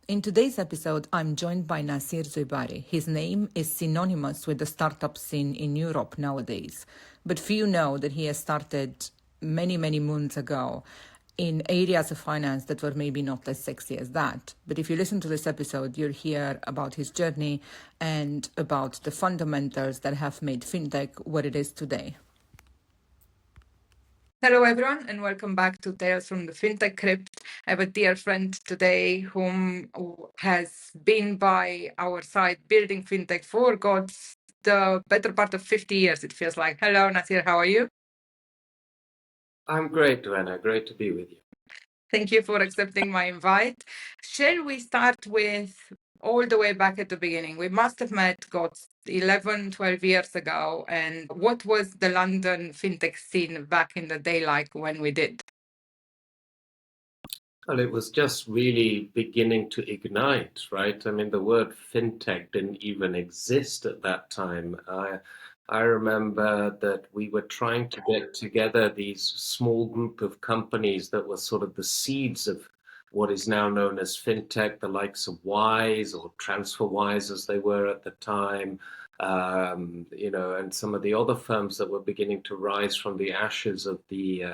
In today's episode, I'm joined by Nasir Zubairi. His name is synonymous with the startup scene in Europe nowadays, but few know that he has started many moons ago in areas of finance that were maybe not as sexy as that. But if you listen to this episode, you'll hear about his journey and about the fundamentals that have made fintech what it is today. Hello, everyone, and welcome back to Tales from the FinTech Crypt. I have a dear friend today who has been by our side building fintech for the better part of 50 years, it feels like. Hello, Nasir, how are you? I'm great, Duena. Great to be with you. Thank you for accepting my invite. Shall we start with all the way back at the beginning? We must have met, 11, 12 years ago. And what was the London fintech scene back in the day like when we did? Well, it was just really beginning to ignite, right? I mean, the word fintech didn't even exist at that time. I remember that we were trying to get together these small group of companies that were sort of the seeds of what is now known as fintech, the likes of Wise or TransferWise as they were at the time, and some of the other firms that were beginning to rise from the ashes of the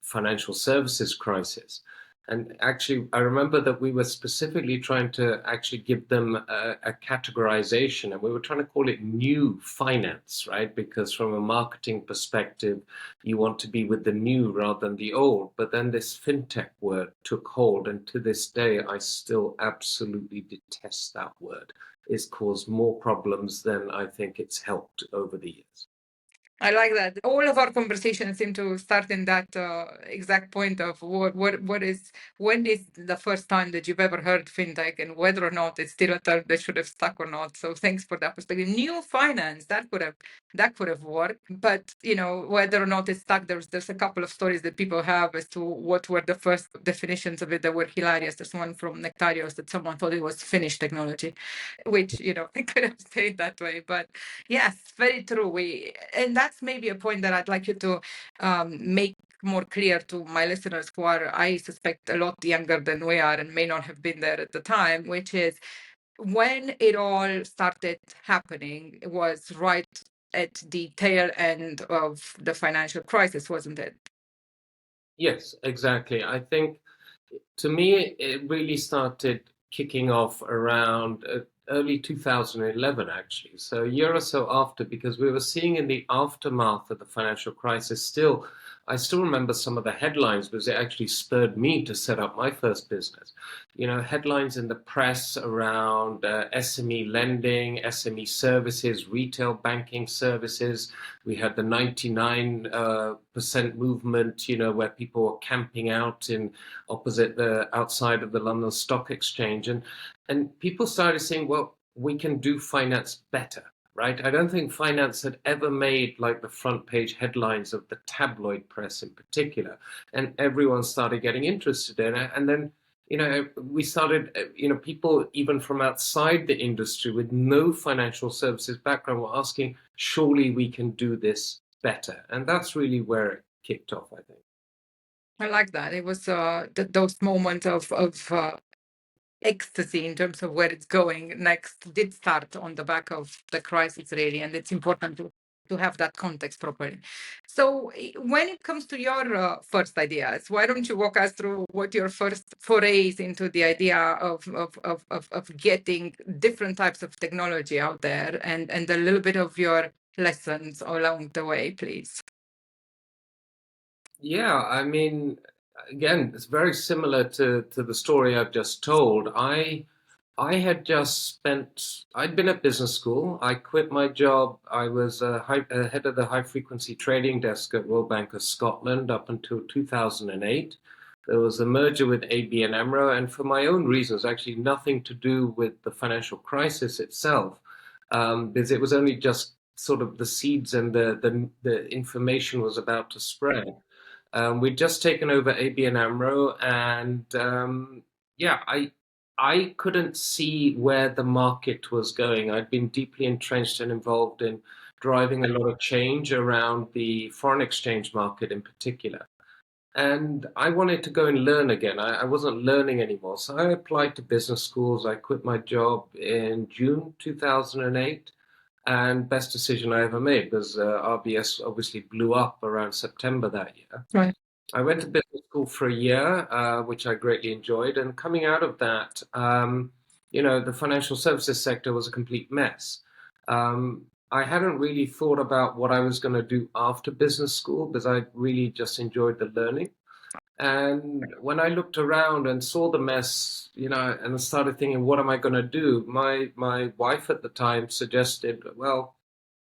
financial services crisis. And actually, I remember that we were specifically trying to actually give them a categorization, and we were trying to call it new finance, right? Because from a marketing perspective, you want to be with the new rather than the old. But then this fintech word took hold, and to this day, I still absolutely detest that word. It's caused more problems than I think it's helped over the years. I like that. All of our conversations seem to start in that exact point of when is the first time that you've ever heard fintech and whether or not it's still a term that should have stuck or not. So thanks for that perspective. New finance, that could have worked, but whether or not it's stuck, there's a couple of stories that people have as to what were the first definitions of it that were hilarious. There's one from Nectarios that someone thought it was Finnish technology, which it could have stayed that way, but yes, very true. And that's maybe a point that I'd like you to make more clear to my listeners who are, I suspect, a lot younger than we are and may not have been there at the time, which is when it all started happening, it was right at the tail end of the financial crisis, wasn't it? Yes, exactly. I think to me, it really started kicking off around early 2011, actually. So a year or so after, because we were seeing in the aftermath of the financial crisis I still remember some of the headlines because it actually spurred me to set up my first business. Headlines in the press around SME lending, SME services, retail banking services. We had the 99% movement, where people were camping out outside of the London Stock Exchange. And people started saying, well, we can do finance better. Right? I don't think finance had ever made like the front page headlines of the tabloid press in particular. And everyone started getting interested in it. And then, we started, people even from outside the industry with no financial services background were asking, surely we can do this better. And that's really where it kicked off, I think. I like that. It was those moments of ecstasy in terms of where it's going next did start on the back of the crisis, really, and it's important to have that context properly. So when it comes to your first ideas, why don't you walk us through what your first forays into the idea of getting different types of technology out there and a little bit of your lessons along the way, please? Yeah, I mean, again, it's very similar to the story I've just told. I'd been at business school. I quit my job. I was head of the high frequency trading desk at Royal Bank of Scotland up until 2008. There was a merger with ABN AMRO, and for my own reasons, actually nothing to do with the financial crisis itself, because it was only just sort of the seeds and the information was about to spread. We'd just taken over ABN AMRO, and yeah, I couldn't see where the market was going. I'd been deeply entrenched and involved in driving a lot of change around the foreign exchange market in particular. And I wanted to go and learn again. I wasn't learning anymore. So I applied to business schools. I quit my job in June 2008. And best decision I ever made because RBS obviously blew up around September that year. Right. I went to business school for a year, which I greatly enjoyed. And coming out of that, the financial services sector was a complete mess. I hadn't really thought about what I was going to do after business school because I really just enjoyed the learning. And when I looked around and saw the mess, and started thinking, what am I going to do? My wife at the time suggested, well,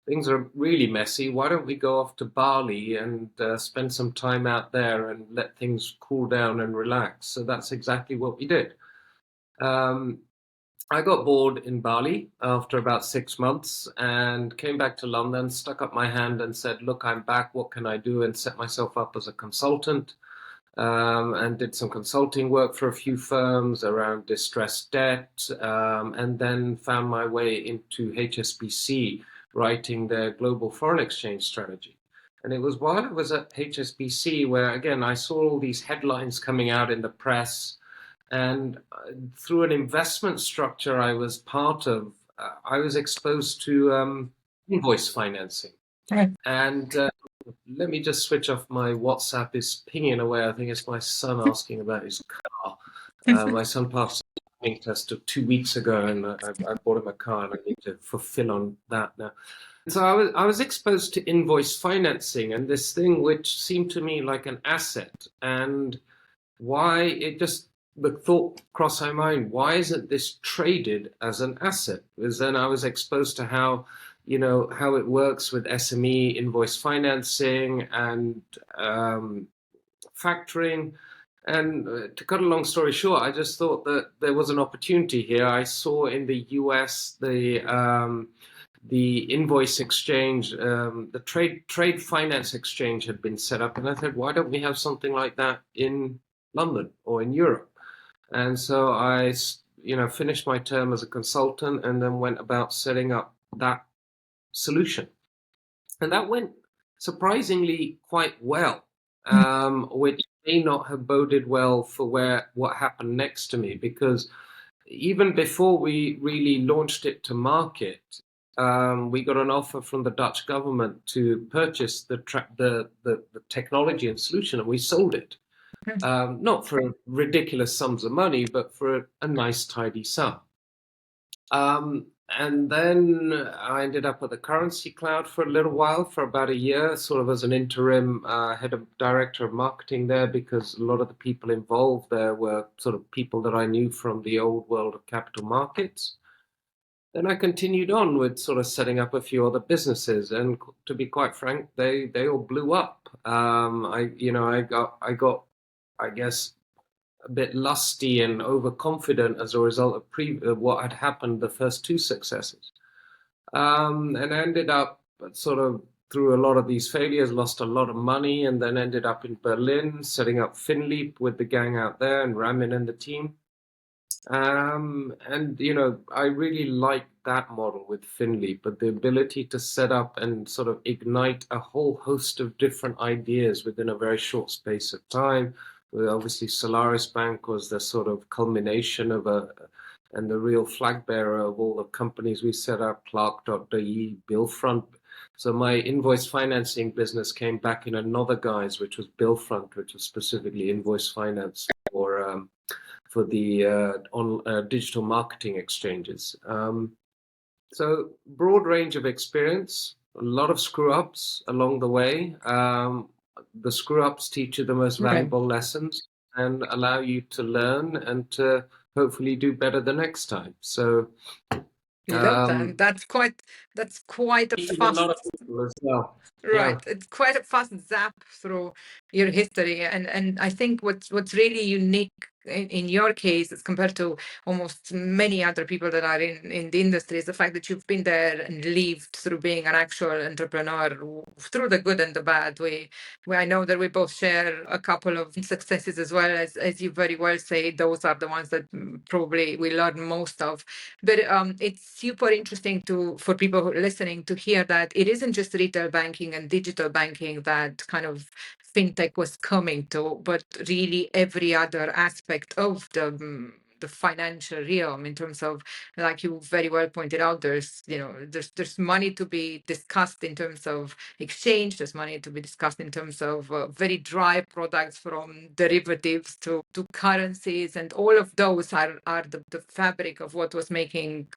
things are really messy. Why don't we go off to Bali and spend some time out there and let things cool down and relax? So that's exactly what we did. I got bored in Bali after about 6 months and came back to London, stuck up my hand and said, look, I'm back. What can I do? And set myself up as a consultant. And did some consulting work for a few firms around distressed debt, and then found my way into HSBC, writing their global foreign exchange strategy. And it was while I was at HSBC where, again, I saw all these headlines coming out in the press. And through an investment structure I was part of, I was exposed to invoice financing. Right. And let me just switch off my WhatsApp. Is pinging away. I think it's my son asking about his car. My son passed a driving test 2 weeks ago, and I bought him a car, and I need to fulfill on that now. So I was exposed to invoice financing and this thing which seemed to me like an asset. And why the thought crossed my mind, why isn't this traded as an asset? Because then I was exposed to how it works with SME invoice financing and factoring. And to cut a long story short, I just thought that there was an opportunity here. I saw in the US the invoice exchange, the trade finance exchange had been set up, and I said, why don't we have something like that in London or in Europe? And so I, finished my term as a consultant and then went about setting up that solution. And that went surprisingly quite well, which may not have boded well for what happened next to me, because even before we really launched it to market, we got an offer from the Dutch government to purchase the technology and solution, and we sold it. Not for ridiculous sums of money, but for a nice, tidy sum. And then I ended up at the Currency Cloud for a little while, for about a year, sort of as an interim director of marketing there, because a lot of the people involved there were sort of people that I knew from the old world of capital markets. Then I continued on with sort of setting up a few other businesses, and to be quite frank, they all blew up. I got, I guess, a bit lusty and overconfident as a result of what had happened the first two successes. And I ended up sort of through a lot of these failures, lost a lot of money, and then ended up in Berlin setting up FinLeap with the gang out there and Ramin and the team. And I really like that model with FinLeap, but the ability to set up and sort of ignite a whole host of different ideas within a very short space of time. Obviously, Solaris Bank was the sort of culmination of and the real flag bearer of all the companies we set up, Clark.de, Billfront. So my invoice financing business came back in another guise, which was Billfront, which was specifically invoice finance for the digital marketing exchanges. So broad range of experience, a lot of screw-ups along the way. The screw-ups teach you the most valuable lessons and allow you to learn and to hopefully do better the next time. So that's quite a fast, a lot of people as well. Right. Yeah. It's quite a fast zap through your history. And I think what's really unique in your case, as compared to almost many other people that are in the industry, is the fact that you've been there and lived through being an actual entrepreneur, through the good and the bad. I know that we both share a couple of successes as well, as you very well say. Those are the ones that probably we learn most of. But it's super interesting for people who are listening to hear that it isn't just retail banking and digital banking that kind of fintech was coming to, but really every other aspect of the financial realm, in terms of, like you very well pointed out, there's money to be discussed in terms of exchange. There's money to be discussed in terms of very dry products, from derivatives to currencies, and all of those are the fabric of what was making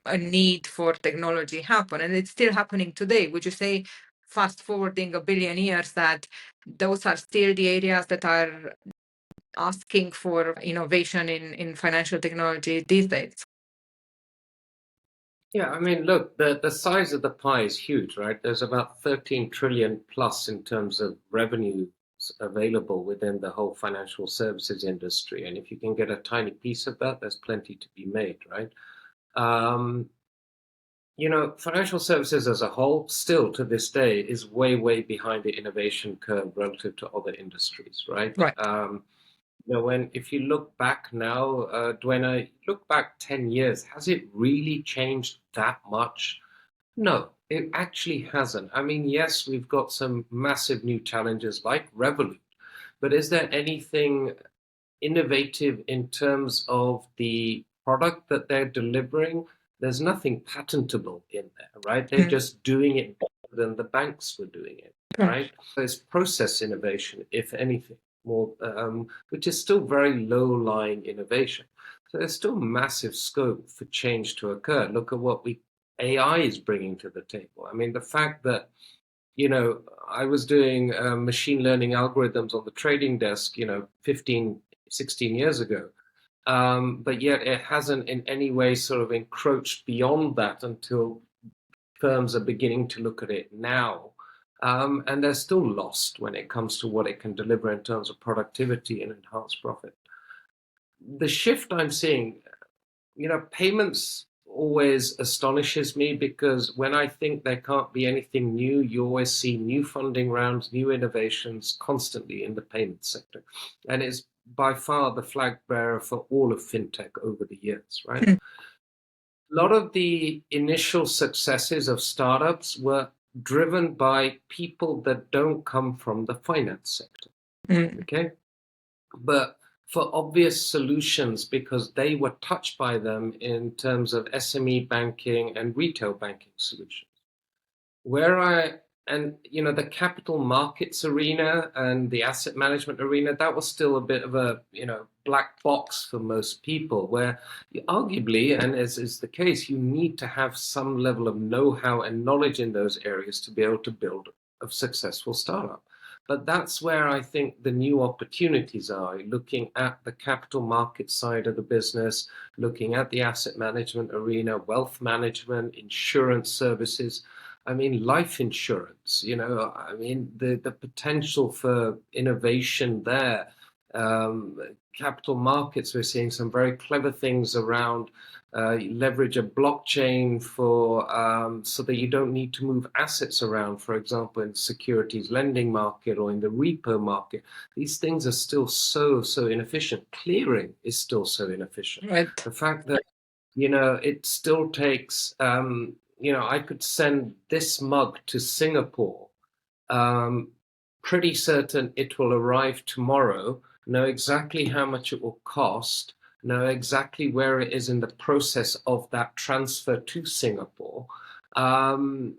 a need for technology happen, and it's still happening today. Would you say, fast forwarding a billion years, that those are still the areas that are asking for innovation in financial technology these days? Yeah, I mean, look, the size of the pie is huge, right? There's about 13 trillion plus in terms of revenue available within the whole financial services industry. And if you can get a tiny piece of that, there's plenty to be made, right? Um, Financial services as a whole, still to this day, is way, way behind the innovation curve relative to other industries, right? Right. If you look back now, Duena, look back 10 years, has it really changed that much? No, it actually hasn't. I mean, yes, we've got some massive new challenges like Revolut, but is there anything innovative in terms of the product that they're delivering? There's nothing patentable in there, right? They're just doing it better than the banks were doing it, right? There's process innovation, if anything, more, which is still very low-lying innovation. So there's still massive scope for change to occur. Look at what AI is bringing to the table. I mean, the fact that I was doing machine learning algorithms on the trading desk, 15, 16 years ago. But yet it hasn't in any way sort of encroached beyond that until firms are beginning to look at it now. And they're still lost when it comes to what it can deliver in terms of productivity and enhanced profit. The shift I'm seeing, payments always astonishes me, because when I think there can't be anything new, you always see new funding rounds, new innovations constantly in the payment sector. And it's by far the flag bearer for all of fintech over the years, right? A lot of the initial successes of startups were driven by people that don't come from the finance sector. Okay? But for obvious solutions, because they were touched by them in terms of SME banking and retail banking solutions. The capital markets arena and the asset management arena, that was still a bit of a, black box for most people, where arguably, and as is the case, you need to have some level of know-how and knowledge in those areas to be able to build a successful startup. But that's where I think the new opportunities are, looking at the capital market side of the business, looking at the asset management arena, wealth management, insurance services. I mean, life insurance, the potential for innovation there. Capital markets, we're seeing some very clever things around leverage a blockchain for so that you don't need to move assets around, for example, in securities lending market or in the repo market. These things are still so inefficient. Clearing is still so inefficient. Right. The fact that, it still takes, I could send this mug to Singapore, pretty certain it will arrive tomorrow, know exactly how much it will cost, know exactly where it is in the process of that transfer to Singapore, and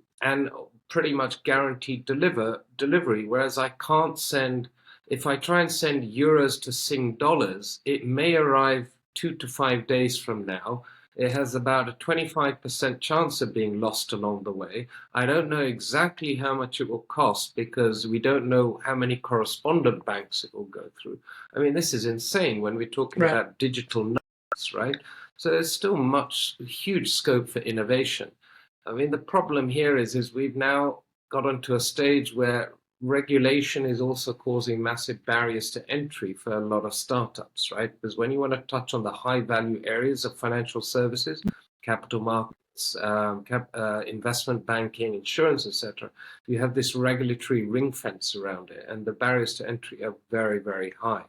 pretty much guaranteed delivery. Whereas I can't send, if I try and send euros to Sing dollars, it may arrive 2 to 5 days from now. It has about a 25% chance of being lost along the way. I don't know exactly how much it will cost, because we don't know how many correspondent banks it will go through. I mean, this is insane when we're talking about digital notes, right? So there's still huge scope for innovation. I mean, the problem here is we've now got onto a stage where regulation is also causing massive barriers to entry for a lot of startups, right? Because when you want to touch on the high value areas of financial services, capital markets, investment banking, insurance, etc., you have this regulatory ring fence around it, and the barriers to entry are very, very high.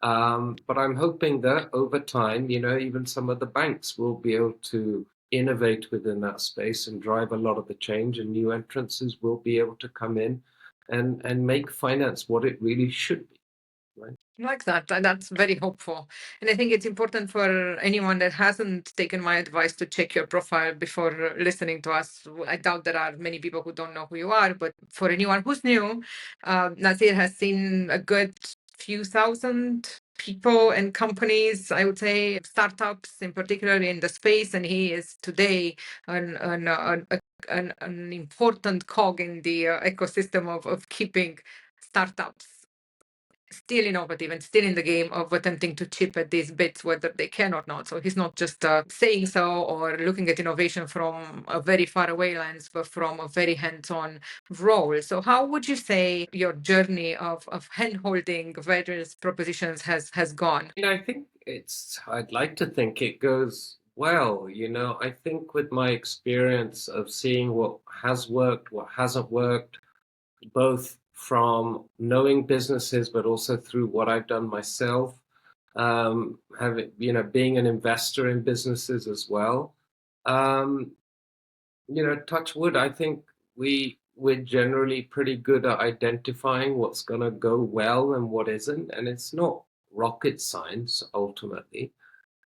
But I'm hoping that over time, even some of the banks will be able to innovate within that space and drive a lot of the change, and new entrants will be able to come in and make finance what it really should be, right? I like that. That's very hopeful. And I think it's important for anyone that hasn't taken my advice to check your profile before listening to us. I doubt there are many people who don't know who you are, but for anyone who's new, Nasir has seen a good few thousand people and companies, I would say startups in particular in the space, and he is today an important cog in the ecosystem of keeping startups still innovative and still in the game of attempting to chip at these bits, whether they can or not. So he's not just saying so or looking at innovation from a very far away lens, but from a very hands-on role. So how would you say your journey of hand-holding various propositions has gone? I think I'd like to think it goes well. I think with my experience of seeing what has worked, what hasn't worked, both from knowing businesses, but also through what I've done myself, having, being an investor in businesses as well. Um, touch wood, I think we're generally pretty good at identifying what's going to go well and what isn't, and it's not rocket science ultimately.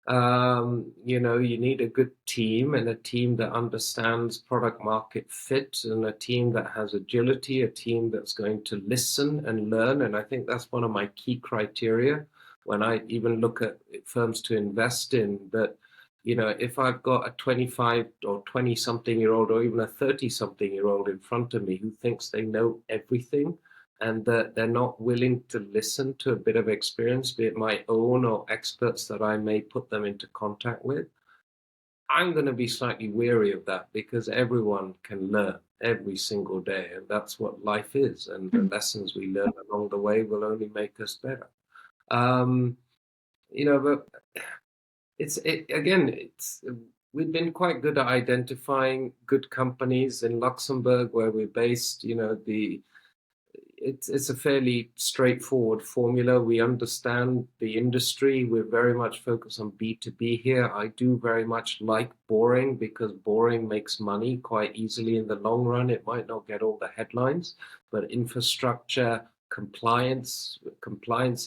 You need a good team, and a team that understands product market fit, and a team that has agility, a team that's going to listen and learn. And I think that's one of my key criteria when I even look at firms to invest in, that, if I've got a 25 or 20 something year old or even a 30 something year old in front of me who thinks they know everything, and that they're not willing to listen to a bit of experience, be it my own or experts that I may put them into contact with, I'm going to be slightly weary of that, because everyone can learn every single day, and that's what life is. And the lessons we learn along the way will only make us better. But we've been quite good at identifying good companies in Luxembourg, where we're based. It's a fairly straightforward formula. We understand the industry. We're very much focused on B2B here. I do very much like boring, because boring makes money quite easily in the long run. It might not get all the headlines, but infrastructure, compliance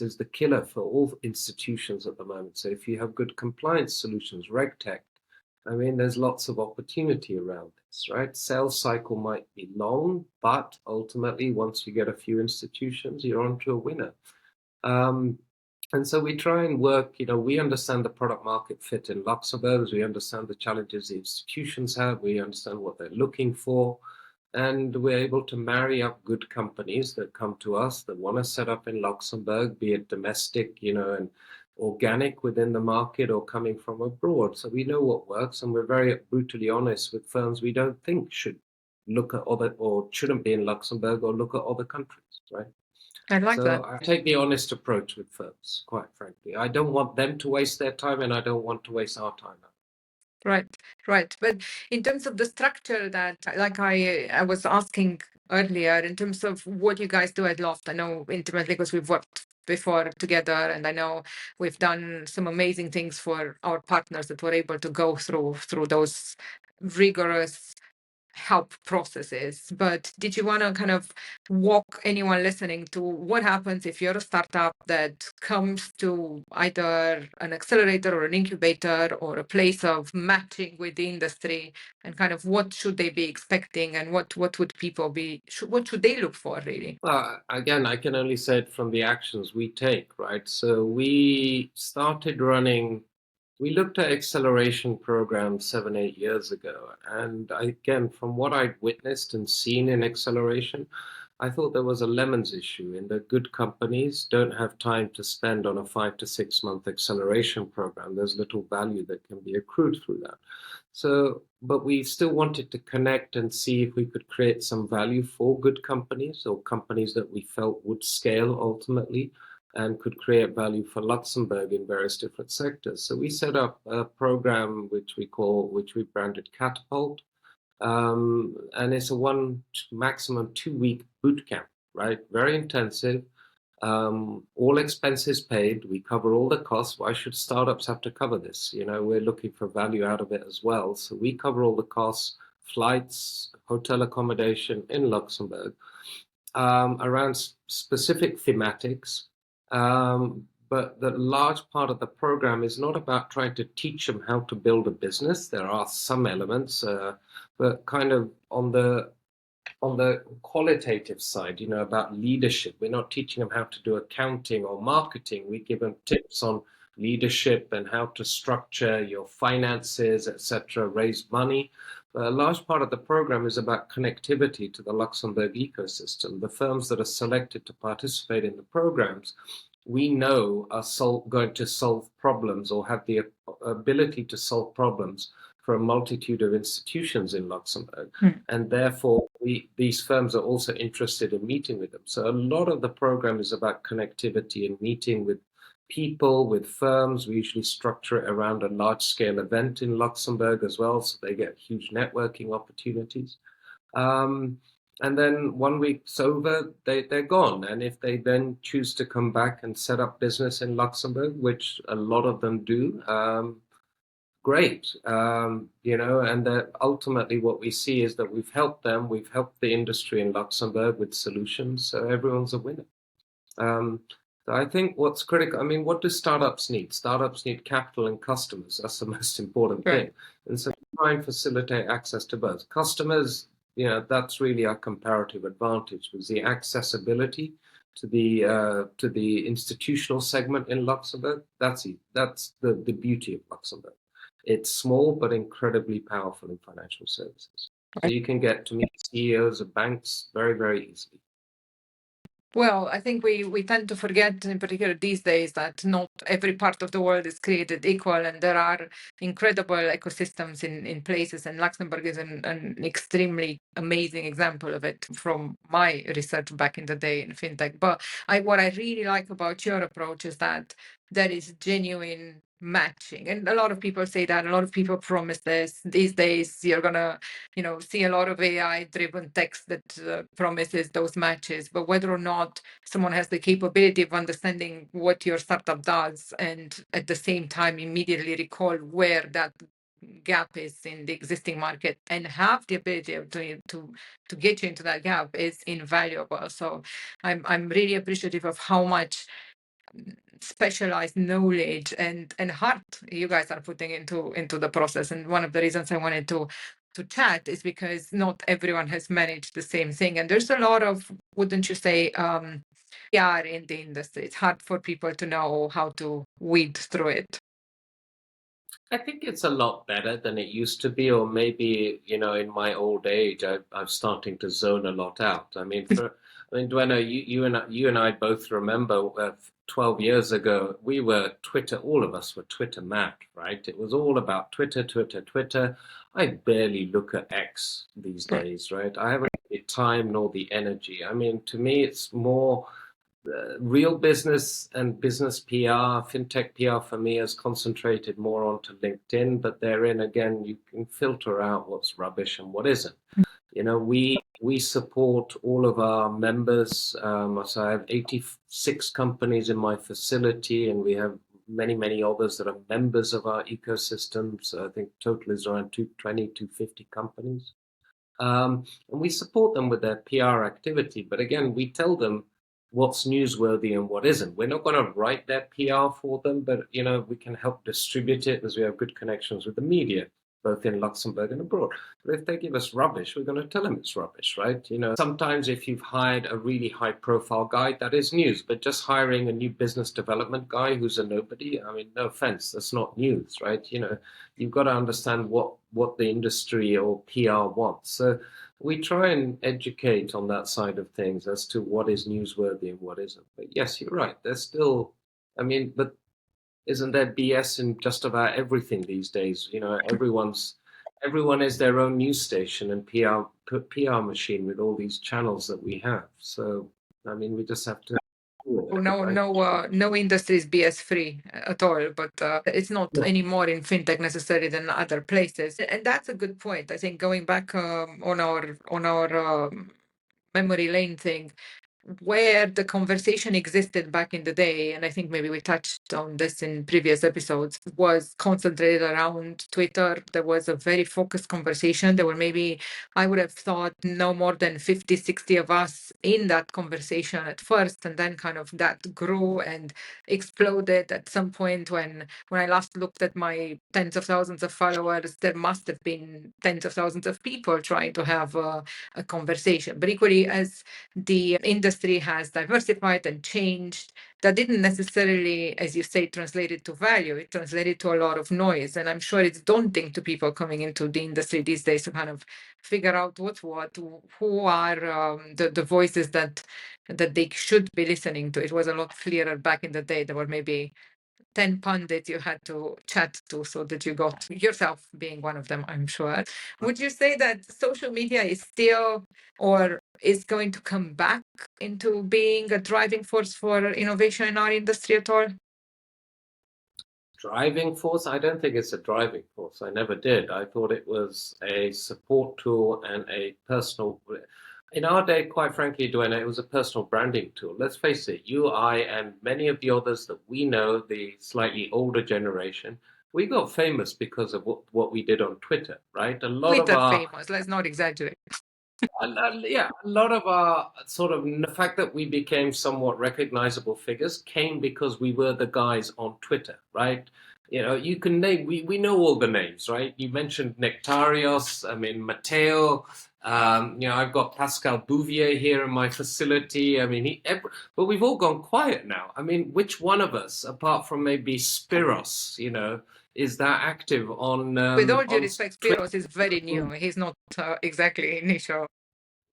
is the killer for all institutions at the moment. So if you have good compliance solutions, RegTech, there's lots of opportunity around this, right? Sales cycle might be long, but ultimately, once you get a few institutions, you're onto a winner. And so we try and work, we understand the product market fit in Luxembourg, we understand the challenges the institutions have, we understand what they're looking for, and we're able to marry up good companies that come to us that want to set up in Luxembourg, be it domestic, and organic within the market, or coming from abroad. So we know what works, and we're very brutally honest with firms we don't think should look at other, or shouldn't be in Luxembourg, or look at other countries, right? I like that. I take the honest approach with firms, quite frankly. I don't want them to waste their time, and I don't want to waste our time. Right. But in terms of the structure that, like I was asking earlier, in terms of what you guys do at Loft, I know intimately because we've worked before together, and I know we've done some amazing things for our partners that were able to go through those rigorous help processes. But did you want to kind of walk anyone listening to what happens if you're a startup that comes to either an accelerator or an incubator or a place of matching with the industry, and kind of what should they be expecting, and what would people what should they look for, really? Again, I can only say it from the actions we take, right? So we looked at acceleration programs 7, 8 years ago. And again, from what I'd witnessed and seen in acceleration, I thought there was a lemons issue in that good companies don't have time to spend on a 5 to 6 month acceleration program. There's little value that can be accrued through that. So, but we still wanted to connect and see if we could create some value for good companies or companies that we felt would scale ultimately and could create value for Luxembourg in various different sectors. So we set up a program which we branded Catapult, and it's a maximum 2 week boot camp, right? Very intensive. All expenses paid. We cover all the costs. Why should startups have to cover this? We're looking for value out of it as well. So we cover all the costs, flights, hotel accommodation in Luxembourg, around specific thematics. But the large part of the program is not about trying to teach them how to build a business. There are some elements, but kind of on the qualitative side, about leadership. We're not teaching them how to do accounting or marketing. We give them tips on leadership and how to structure your finances, etc., raise money. But a large part of the program is about connectivity to the Luxembourg ecosystem. The firms that are selected to participate in the programs, we know are going to solve problems or have the ability to solve problems for a multitude of institutions in Luxembourg. And therefore, these firms are also interested in meeting with them. So a lot of the program is about connectivity and meeting with people, with firms. We usually structure it around a large-scale event in Luxembourg as well, so they get huge networking opportunities. And then 1 week's over, they're gone. And if they then choose to come back and set up business in Luxembourg, which a lot of them do, great. And that ultimately what we see is that we've helped the industry in Luxembourg with solutions, so everyone's a winner. So I think what's critical, what do startups need? Startups need capital and customers. That's the most important thing. And so we try and facilitate access to both. Customers, that's really our comparative advantage, was the accessibility to the institutional segment in Luxembourg. That's the beauty of Luxembourg. It's small but incredibly powerful in financial services. So you can get to meet CEOs of banks very, very easily. Well, I think we tend to forget, in particular these days, that not every part of the world is created equal, and there are incredible ecosystems in places, and Luxembourg is an extremely amazing example of it from my research back in the day in fintech. But what I really like about your approach is that there is genuine matching, and a lot of people say that, a lot of people promise this. These days you're gonna see a lot of AI driven text that promises those matches, but whether or not someone has the capability of understanding what your startup does and at the same time immediately recall where that gap is in the existing market and have the ability to get you into that gap is invaluable. So I'm really appreciative of how much specialized knowledge and heart you guys are putting into the process. And one of the reasons I wanted to chat is because not everyone has managed the same thing, and there's a lot of, wouldn't you say, PR in the industry. It's hard for people to know how to weed through it. I think it's a lot better than it used to be, or maybe, in my old age, I'm starting to zone a lot out. Duena, you and I both remember 12 years ago, we were Twitter, all of us were Twitter mad, right? It was all about Twitter, Twitter, Twitter. I barely look at X these days, right? I haven't the time nor the energy. To me, it's more real business and business PR, fintech PR for me is concentrated more onto LinkedIn, but therein again, you can filter out what's rubbish and what isn't. We support all of our members. So I have 86 companies in my facility, and we have many, many others that are members of our ecosystem. So I think total is around 220, 250 companies. And we support them with their PR activity. But again, we tell them what's newsworthy and what isn't. We're not going to write their PR for them, but we can help distribute it as we have good connections with the media, both in Luxembourg and abroad. But if they give us rubbish, we're going to tell them it's rubbish, right? Sometimes if you've hired a really high profile guy, that is news, but just hiring a new business development guy who's a nobody, no offense, that's not news, right? You've got to understand what the industry or PR wants. So we try and educate on that side of things as to what is newsworthy and what isn't. But yes, you're right. There's still, I mean, but isn't there BS in just about everything these days? You know, everyone is their own news station and PR machine with all these channels that we have. So, I mean, we just have to deal with it, No, right? no industry is BS free at all, but it's not Yeah. anymore in fintech necessarily than other places. And that's a good point. I think going back on our memory lane thing, where the conversation existed back in the day, and I think maybe we touched on this in previous episodes, was concentrated around Twitter. There was a very focused conversation. There were maybe, I would have thought, no more than 50, 60 of us in that conversation at first, and then kind of that grew and exploded at some point when I last looked at my tens of thousands of followers, there must have been tens of thousands of people trying to have a conversation. But equally, as the industry has diversified and changed, that didn't necessarily, as you say, translate it to value. It translated to a lot of noise. And I'm sure it's daunting to people coming into the industry these days to kind of figure out what's what, who are the voices that they should be listening to. It was a lot clearer back in the day. There were maybe 10 pundits you had to chat to so that you got yourself being one of them, I'm sure. Would you say that social media is still or is going to come back into being a driving force for innovation in our industry at all? Driving force? I don't think it's a driving force. I never did. I thought it was a support tool and a personal. In our day, quite frankly, Duena, it was a personal branding tool. Let's face it, you, I, and many of the others that we know, the slightly older generation, we got famous because of what we did on Twitter, right? A lot of Twitter our famous, let's not exaggerate. yeah, a lot of our sort of the fact that we became somewhat recognizable figures came because we were the guys on Twitter, right? You know, you can name, we know all the names, right? You mentioned Nectarios, I mean, Matteo, you know, I've got Pascal Bouvier here in my facility. I mean, but we've all gone quiet now. I mean, which one of us, apart from maybe Spiros, you know, is that active With all due on respect, Twitter? Spiros is very new. He's not exactly initial.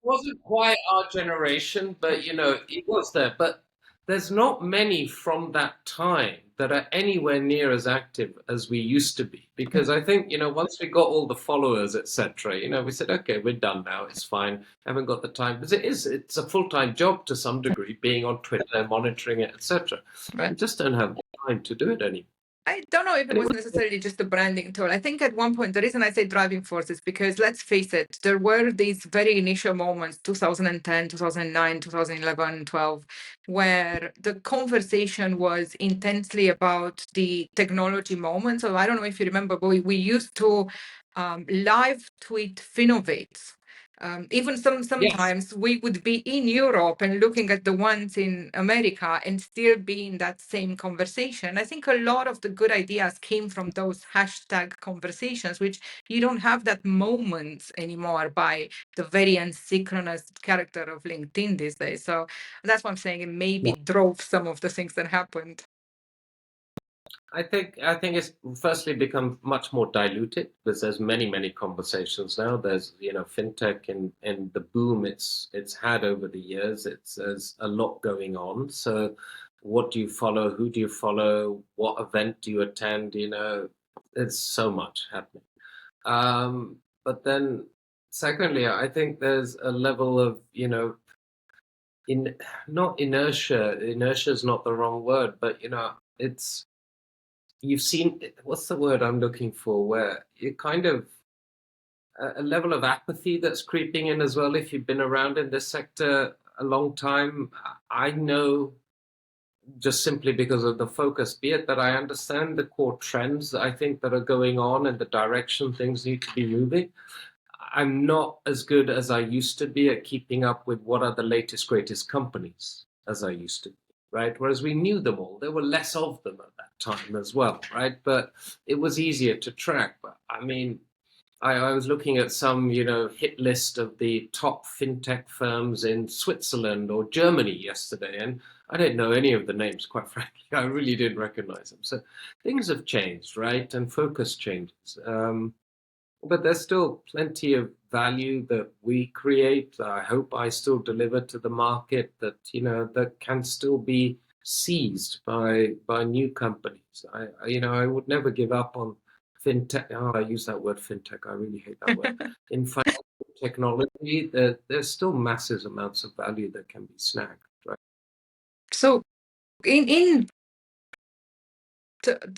Wasn't quite our generation, but you know, it was there. But there's not many from that time that are anywhere near as active as we used to be. Because I think, you know, once we got all the followers, etc., you know, we said, okay, we're done now. It's fine. Haven't got the time. Because it's a full-time job to some degree, being on Twitter, monitoring it, etc. We Right. just don't have the time to do it anymore. I don't know if it And it was was, necessarily just a branding tool. I think at one point, the reason I say driving force is because let's face it, there were these very initial moments, 2010, 2009, 2011, 12, where the conversation was intensely about the technology moment. So I don't know if you remember, but we used to live tweet Finovate. Even yes. sometimes we would be in Europe and looking at the ones in America and still be in that same conversation. I think a lot of the good ideas came from those hashtag conversations, which you don't have that moment anymore by the very unsynchronous character of LinkedIn these days. So that's what I'm saying. It maybe drove some of the things that happened. I think it's firstly become much more diluted because there's many conversations now. There's fintech and the boom it's had over the years. There's a lot going on. So what do you follow? Who do you follow? What event do you attend? There's so much happening. But then secondly, I think there's a level of in not inertia. Inertia is not the wrong word, but it's you've seen what's the word I'm looking for, where you kind of a level of apathy that's creeping in as well. If you've been around in this sector a long time, I know just simply because of the focus, be it that I understand the core trends that I think that are going on and the direction things need to be moving. I'm not as good as I used to be at keeping up with what are the latest, greatest companies as I used to be, right? Whereas we knew them all. There were less of them at that time as well, right? But it was easier to track. But I mean, I was looking at some, hit list of the top fintech firms in Switzerland or Germany yesterday, and I didn't know any of the names, quite frankly. I really didn't recognize them. So things have changed, right? And focus changes. But there's still plenty of value that we create. I hope I still deliver to the market that, that can still be seized by new companies. I would never give up on fintech. Oh, I use that word fintech. I really hate that word. In financial technology, there's still massive amounts of value that can be snagged, right? So in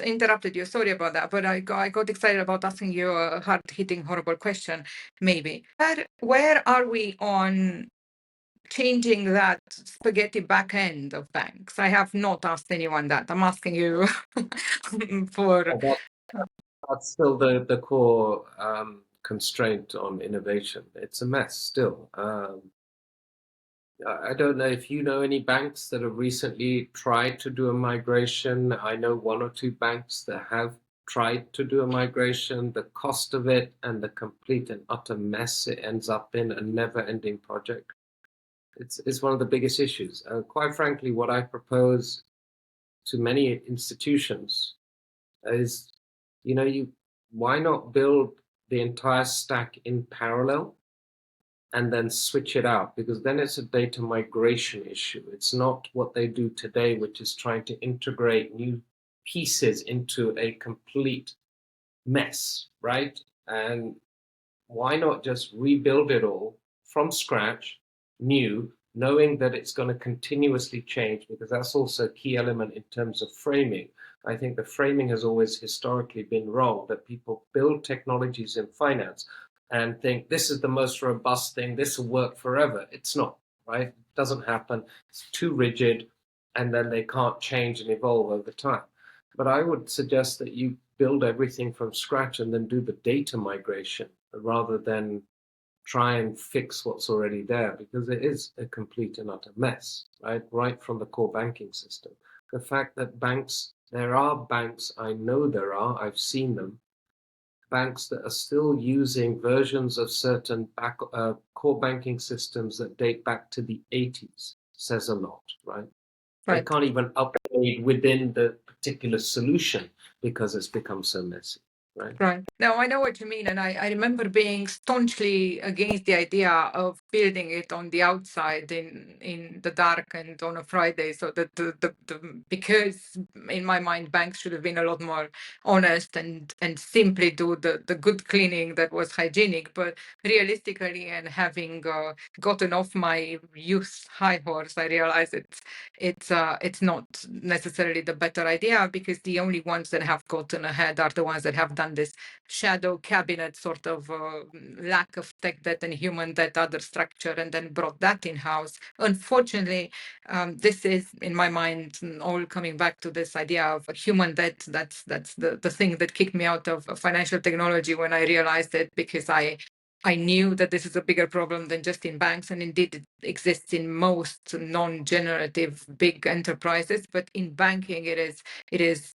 interrupted you. Sorry about that, but I got excited about asking you a hard-hitting, horrible question. Maybe where are we on changing that spaghetti back end of banks? I have not asked anyone that. I'm asking you for. That's still the core constraint on innovation. It's a mess still. I don't know if you know any banks that have recently tried to do a migration. I know one or two banks that have tried to do a migration. The cost of it and the complete and utter mess it ends up in, a never-ending project. It's one of the biggest issues. Quite frankly, what I propose to many institutions is, why not build the entire stack in parallel and then switch it out, because then it's a data migration issue. It's not what they do today, which is trying to integrate new pieces into a complete mess, right? And why not just rebuild it all from scratch, new, knowing that it's going to continuously change, because that's also a key element in terms of framing. I think the framing has always historically been wrong, that people build technologies in finance and think this is the most robust thing, this will work forever. It's not, right? It doesn't happen. It's too rigid, and then they can't change and evolve over time. But I would suggest that you build everything from scratch and then do the data migration rather than try and fix what's already there, because it is a complete and utter mess, right from the core banking system. The fact that there are banks, I know there are, I've seen them, banks that are still using versions of certain core banking systems that date back to the 80s says a lot, right? They can't even upgrade within the particular solution because it's become so messy. Right. No, I know what you mean. And I remember being staunchly against the idea of building it on the outside in the dark and on a Friday. So that because in my mind, banks should have been a lot more honest and simply do the good cleaning that was hygienic. But realistically, and having gotten off my youth high horse, I realized it's not necessarily the better idea, because the only ones that have gotten ahead are the ones that have done this shadow cabinet sort of lack of tech debt and human debt other structure, and then brought that in-house. Unfortunately, this is, in my mind, all coming back to this idea of human debt. That's the thing that kicked me out of financial technology when I realized it, because I knew that this is a bigger problem than just in banks, and indeed it exists in most non-generative big enterprises. But in banking, it is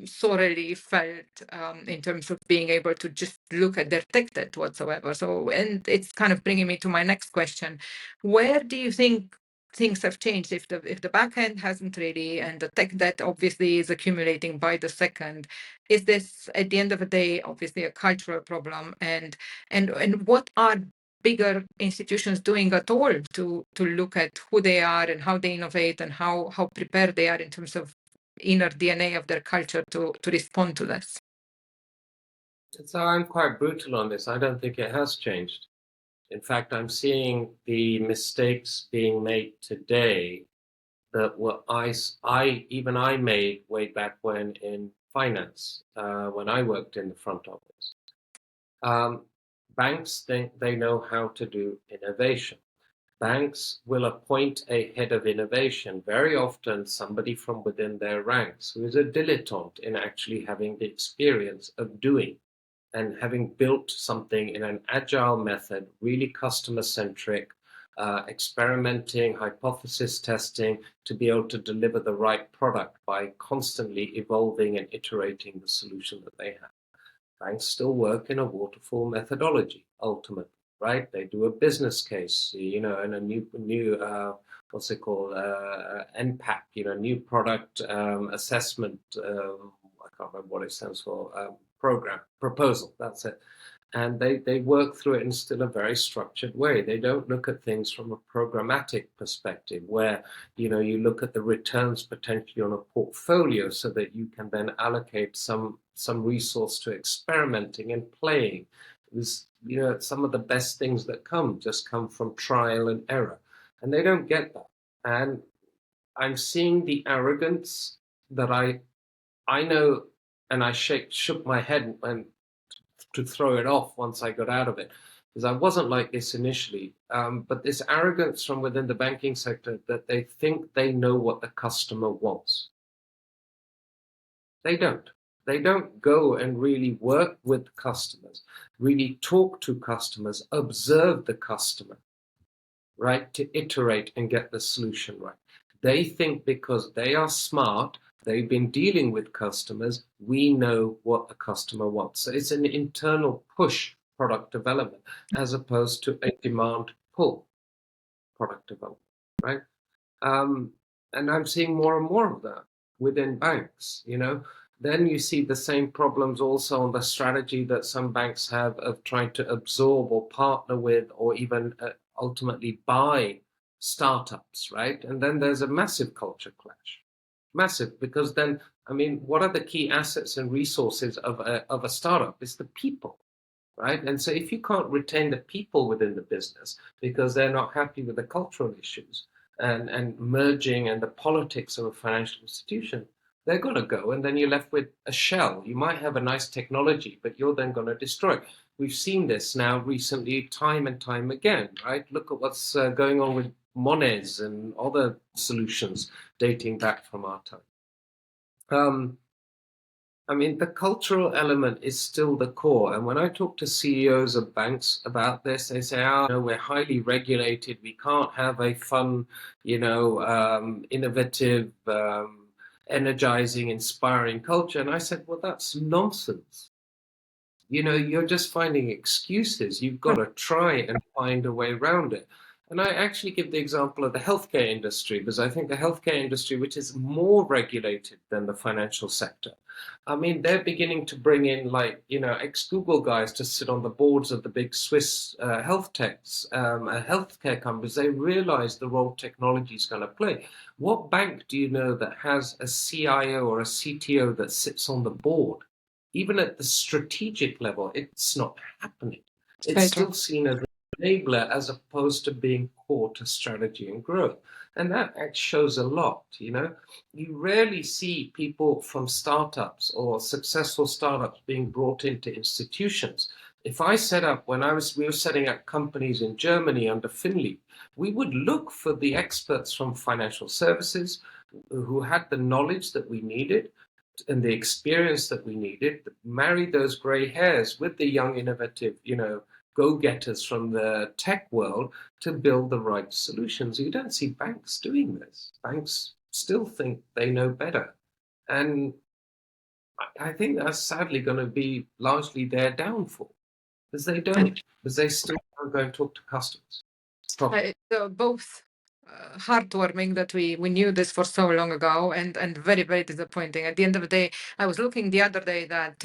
sorely felt in terms of being able to just look at their tech debt whatsoever. So, and it's kind of bringing me to my next question: where do you think things have changed if the back end hasn't really, and the tech debt obviously is accumulating by the second? Is this, at the end of the day, obviously a cultural problem? And what are bigger institutions doing at all to look at who they are and how they innovate and how prepared they are in terms of inner DNA of their culture to respond to this? So I'm quite brutal on this. I don't think it has changed. In fact, I'm seeing the mistakes being made today that were even I made way back when in finance, when I worked in the front office. Banks think they know how to do innovation. Banks will appoint a head of innovation, very often somebody from within their ranks, who is a dilettante in actually having the experience of doing and having built something in an agile method, really customer-centric, experimenting, hypothesis testing, to be able to deliver the right product by constantly evolving and iterating the solution that they have. Banks still work in a waterfall methodology, ultimately, right? They do a business case, and a new what's it called, NPAC, new product assessment. I can't remember what it stands for. Proposal. That's it. And they work through it in still a very structured way. They don't look at things from a programmatic perspective where, you look at the returns potentially on a portfolio so that you can then allocate some resource to experimenting and playing. Some of the best things that just come from trial and error. And they don't get that. And I'm seeing the arrogance that I know, and I shook my head and to throw it off once I got out of it, because I wasn't like this initially. But this arrogance from within the banking sector that they think they know what the customer wants. They don't. They don't go and really work with customers, really talk to customers, observe the customer, right, to iterate and get the solution right. They think because they are smart, they've been dealing with customers, we know what the customer wants. So it's an internal push product development as opposed to a demand pull product development, right? And I'm seeing more and more of that within banks, Then you see the same problems also on the strategy that some banks have of trying to absorb or partner with or even ultimately buy startups, right? And then there's a massive culture clash. Massive, because then, what are the key assets and resources of a startup? It's the people, right? And so if you can't retain the people within the business because they're not happy with the cultural issues and merging and the politics of a financial institution, they're going to go, and then you're left with a shell. You might have a nice technology, but you're then going to destroy it. We've seen this now recently, time and time again, right? Look at what's going on with Monez and other solutions dating back from our time. The cultural element is still the core. And when I talk to CEOs of banks about this, they say, we're highly regulated. We can't have a fun, innovative, energizing, inspiring culture. And I said, well, that's nonsense. You're just finding excuses. You've got to try and find a way around it. And I actually give the example of the healthcare industry, because I think the healthcare industry, which is more regulated than the financial sector, they're beginning to bring in ex-Google guys to sit on the boards of the big Swiss health techs, healthcare companies. They realize the role technology is going to play. What bank do you know that has a CIO or a CTO that sits on the board? Even at the strategic level, it's not happening. It's still seen as enabler as opposed to being core to strategy and growth. And that shows a lot, You rarely see people from startups or successful startups being brought into institutions. If I we were setting up companies in Germany under Finley, we would look for the experts from financial services who had the knowledge that we needed and the experience that we needed, marry those gray hairs with the young, innovative, go-getters from the tech world to build the right solutions. You don't see banks doing this. Banks still think they know better. And I think that's sadly going to be largely their downfall, because they don't, because they still don't go and talk to customers. Both heartwarming that we knew this for so long ago, and very, very disappointing. At the end of the day, I was looking the other day that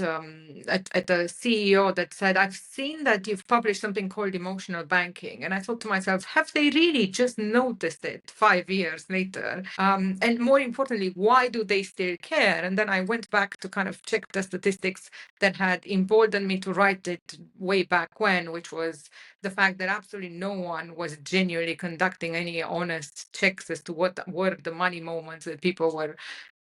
at the CEO that said, I've seen that you've published something called emotional banking. And I thought to myself, have they really just noticed it 5 years later? And more importantly, why do they still care? And then I went back to kind of check the statistics that had emboldened me to write it way back when, which was the fact that absolutely no one was genuinely conducting any honest checks as to what were the money moments that people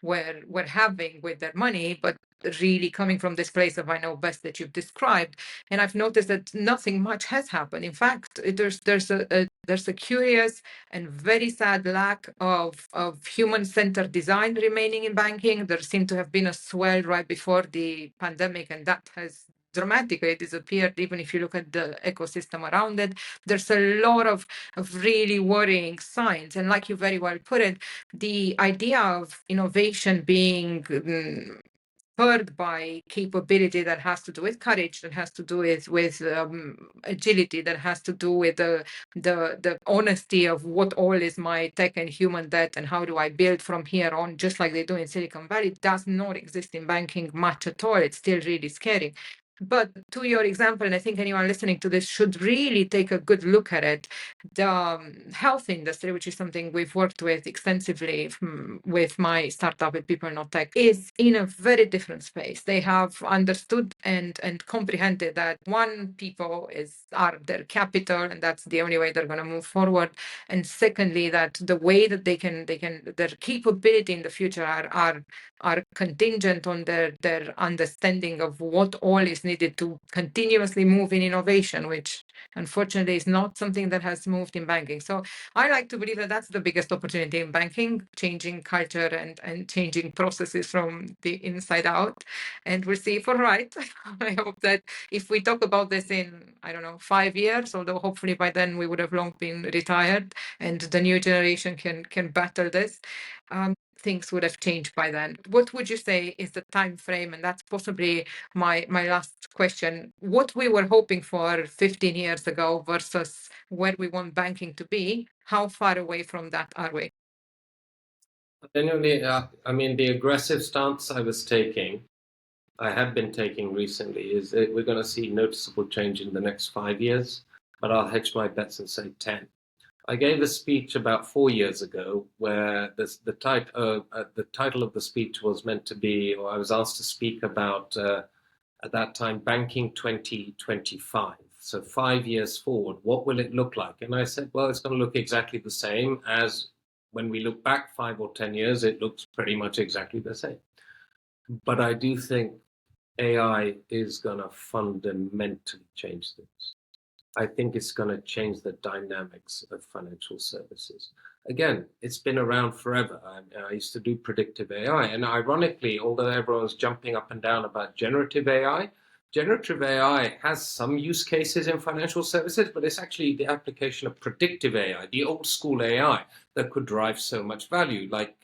were having with their money, but really coming from this place of I know best that you've described. And I've noticed that nothing much has happened. In fact, there's a curious and very sad lack of human-centered design remaining in banking. There seemed to have been a swell right before the pandemic, and that has dramatically disappeared. Even if you look at the ecosystem around it, there's a lot of really worrying signs. And like you very well put it, the idea of innovation being spurred by capability that has to do with courage, that has to do with agility, that has to do with the honesty of what all is my tech and human debt and how do I build from here on, just like they do in Silicon Valley, does not exist in banking much at all. It's still really scary. But to your example, and I think anyone listening to this should really take a good look at it, the health industry, which is something we've worked with extensively with my startup with People Not Tech, is in a very different space. They have understood and comprehended that one, people are their capital, and that's the only way they're going to move forward. And secondly, that the way that they can their capability in the future are contingent on their understanding of what all is needed to continuously move in innovation, which unfortunately is not something that has moved in banking. So I like to believe that that's the biggest opportunity in banking, changing culture and changing processes from the inside out. And we'll see if we're right. I hope that if we talk about this in, I don't know, 5 years, although hopefully by then we would have long been retired and the new generation can battle this, things would have changed by then. What would you say is the time frame? And that's possibly my last question. What we were hoping for 15 years ago versus where we want banking to be, how far away from that are we? Genuinely, I mean, the aggressive stance I have been taking recently, is that we're going to see noticeable change in the next 5 years, but I'll hedge my bets and say 10. I gave a speech about 4 years ago where the title of the speech was meant to be, or I was asked to speak about, at that time, Banking 2025. So 5 years forward, what will it look like? And I said, well, it's going to look exactly the same as when we look back 5 or 10 years, it looks pretty much exactly the same. But I do think AI is going to fundamentally change things. I think it's going to change the dynamics of financial services. Again, it's been around forever. I used to do predictive AI. And ironically, although everyone's jumping up and down about generative AI has some use cases in financial services, but it's actually the application of predictive AI, the old school AI, that could drive so much value, like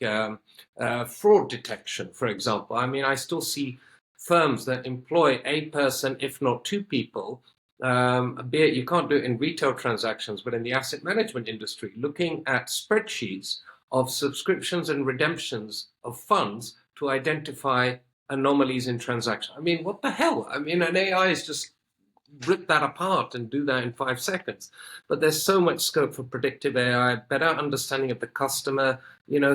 fraud detection, for example. I mean, I still see firms that employ a person, if not two people, be it you can't do it in retail transactions, but in the asset management industry, looking at spreadsheets of subscriptions and redemptions of funds to identify anomalies in transactions. I mean, what the hell? I mean, an AI is just rip that apart and do that in 5 seconds. But there's so much scope for predictive AI, better understanding of the customer,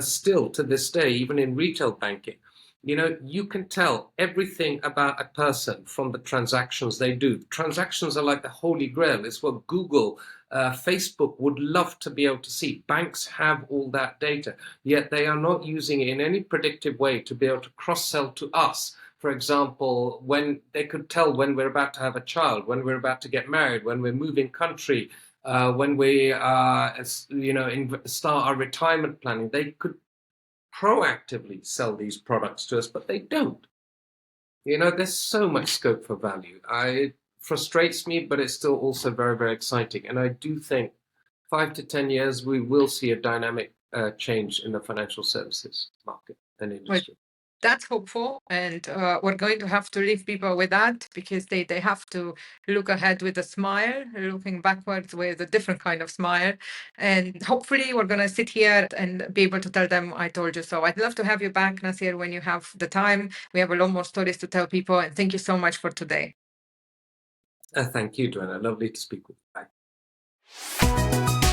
still to this day, even in retail banking. You can tell everything about a person from the transactions they do. Transactions are like the holy grail. It's what Google, Facebook would love to be able to see. Banks have all that data, yet they are not using it in any predictive way to be able to cross-sell to us. For example, when they could tell when we're about to have a child, when we're about to get married, when we're moving country, when we start our retirement planning, they could proactively sell these products to us, but they don't. There's so much scope for value. It frustrates me, but it's still also very, very exciting. And I do think 5 to 10 years, we will see a dynamic change in the financial services market and industry. That's hopeful, and we're going to have to leave people with that because they have to look ahead with a smile, looking backwards with a different kind of smile. And hopefully we're going to sit here and be able to tell them, I told you so. I'd love to have you back, Nasir, when you have the time. We have a lot more stories to tell people, and thank you so much for today. Thank you, Duena. Lovely to speak with you. Bye.